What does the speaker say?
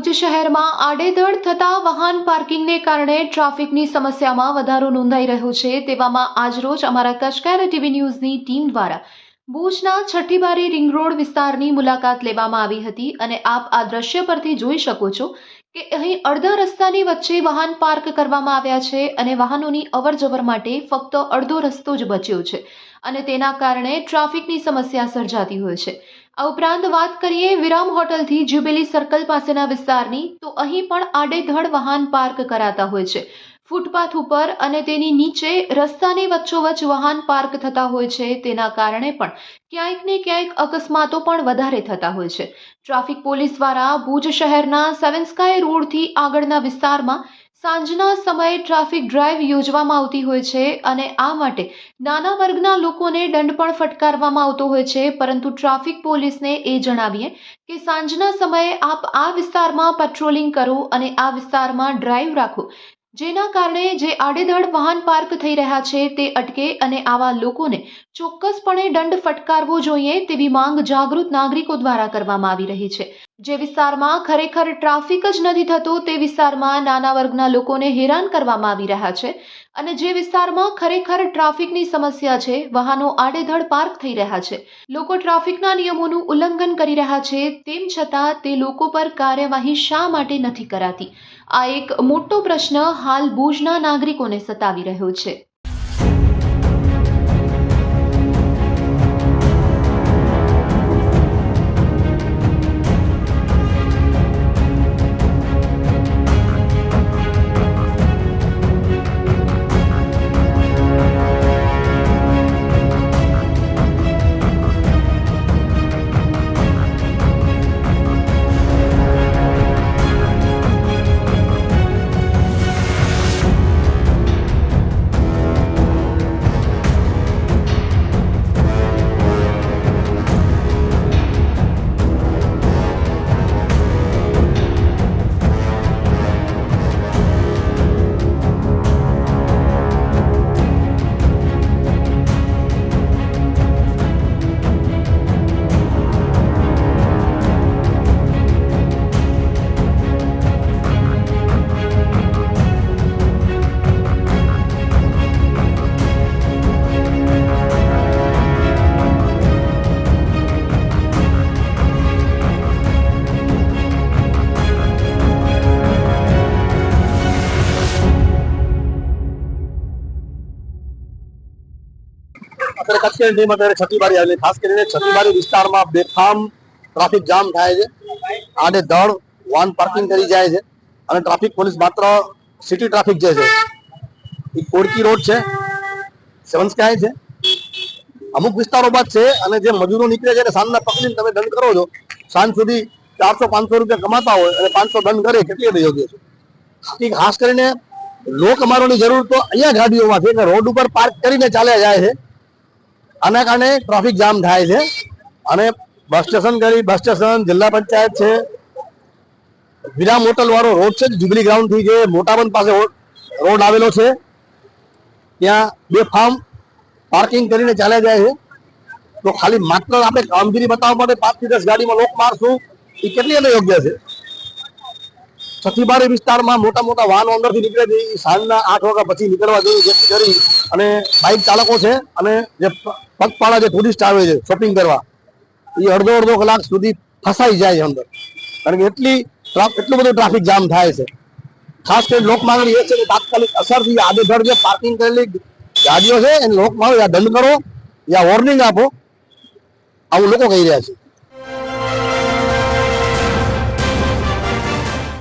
ભુજ શહેરમાં આડેધડ થતા વાહન પાર્કિંગને કારણે ટ્રાફિકની સમસ્યામાં વધારો નોંધાઈ રહ્યો છે। તેવામાં આજરોજ અમારા કચકેરા ટીવી ન્યૂઝની ટીમ દ્વારા ભુજના છઠ્ઠીબારી રિંગ રોડ વિસ્તારની મુલાકાત લેવામાં આવી હતી અને આપ આ દ્રશ્ય પરથી જોઈ શકો છો કે અહીં અડધા રસ્તાની વચ્ચે વાહન પાર્ક કરવામાં આવ્યા છે અને વાહનોની અવરજવર માટે ફક્ત અડધો રસ્તો જ બચ્યો છે અને તેના કારણે ટ્રાફિકની સમસ્યા સર્જાતી હોય છે। આ ઉપરાંત વાત કરીએ વિરામ હોટલથી જ્યુબિલી સર્કલ પાસેના વિસ્તારની, તો અહીં પણ આડેધડ વાહન પાર્ક કરાતા હોય છે। ફૂટપાથ ઉપર અને તેની નીચે રસ્તાની વચ્ચોવચ્ચ વાહન પાર્ક થતા હોય છે, તેના કારણે પણ ક્યાંક ને ક્યાંક અકસ્માતો પણ વધારે થતા હોય છે। ટ્રાફિક પોલીસ દ્વારા ભુજ શહેરના સેવન સ્કાય રોડથી આગળના વિસ્તારમાં સાંજના સમયે ટ્રાફિક ડ્રાઈવ યોજવામાં આવતી હોય છે અને આ માટે નાના વર્ગના લોકોને દંડ પણ ફટકારવામાં આવતો હોય છે, પરંતુ ટ્રાફિક પોલીસને એ જણાવીએ કે સાંજના સમયે આપ આ વિસ્તારમાં પેટ્રોલિંગ કરો અને આ વિસ્તારમાં ડ્રાઈવ રાખો, જેના કારણે જે આડેધડ વાહન પાર્ક થઈ રહ્યા છે તે અટકે અને આવા લોકોને ચોક્કસપણે દંડ ફટકારવો જોઈએ તેવી માંગ જાગૃત નાગરિકો દ્વારા કરવામાં આવી રહી છે। જે વિસ્તારમાં ખરેખર ટ્રાફિક જ નથી થતો તે વિસ્તારમાં નાના વર્ગના લોકોને હેરાન કરવામાં આવી રહ્યા છે અને જે વિસ્તારમાં ખરેખર ટ્રાફિકની સમસ્યા છે, વાહનો આડેધડ પાર્ક થઈ રહ્યા છે, લોકો ટ્રાફિકના નિયમોનું ઉલ્લંઘન કરી રહ્યા છે, તેમ છતાં તે લોકો પર કાર્યવાહી શા માટે નથી કરાતી? આ એક મોટો પ્રશ્ન હાલ ભુજના નાગરિકોને સતાવી રહ્યો છે। છઠ્ઠીબારી આવેલી, ખાસ કરીને છઠ્ઠીબારી વિસ્તારમાં બેફામ ટ્રાફિક જામ થાય છે, આડેધડ વાહન પાર્કિંગ કરી જાય છે અને ટ્રાફિક પોલીસ માત્ર સિટી ટ્રાફિક જે છે એ કોડકી રોડ છે, સેવન સ્કાય છે, અમુક વિસ્તારો બાદ છે અને જે મજૂરો નીકળે છે સાંજના પકડીને તમે દંડ કરો છો, સાંજ સુધી 400-500 રૂપિયા કમાતા હોય અને 500 દંડ કરે, કેટલી યોગ્ય છે? ખાસ કરીને લોક અમારોની જરૂર તો અહીંયા ગાડીઓમાં છે કે રોડ ઉપર પાર્ક કરીને ચાલ્યા જાય છે, આના કારણે ટ્રાફિક જામ થાય છે અને બસ સ્ટેશન જિલ્લા પંચાયત છે, વિરામ હોટલ વાળો રોડ છે, જ્યુબિલી ગ્રાઉન્ડ થી જે મોટાબંધ પાસે રોડ આવેલો છે, ત્યાં બેફામ પાર્કિંગ કરીને ચાલ્યા જાય છે। તો ખાલી માત્ર આપણે કામગીરી બતાવવા માટે 5 થી 10 ગાડીમાં લોક મારશું એ કેટલી યોગ્ય છે? છઠ્ઠીબારી વિસ્તારમાં મોટા મોટા વાહનો અંદરથી નીકળે છે, સાંજના 8 વાગ્યા પછી નીકળવા જોઈએ, જેથી કરી અને બાઇક ચાલકો છે અને જે પગપાળા જે ટુરિસ્ટ આવે છે શોપિંગ કરવા, એ અડધો કલાક સુધી ફસાઈ જાય છે અંદર, કારણ કે એટલું બધું ટ્રાફિક જામ થાય છે। ખાસ કરીને લોક માંગણી એ છે કે તાત્કાલિક અસરથી આડેધડ જે પાર્કિંગ કરેલી ગાડીઓ છે એને લોક માંગણી દંડ કરો યા વોર્નિંગ આપો, આવું લોકો કહી રહ્યા છે।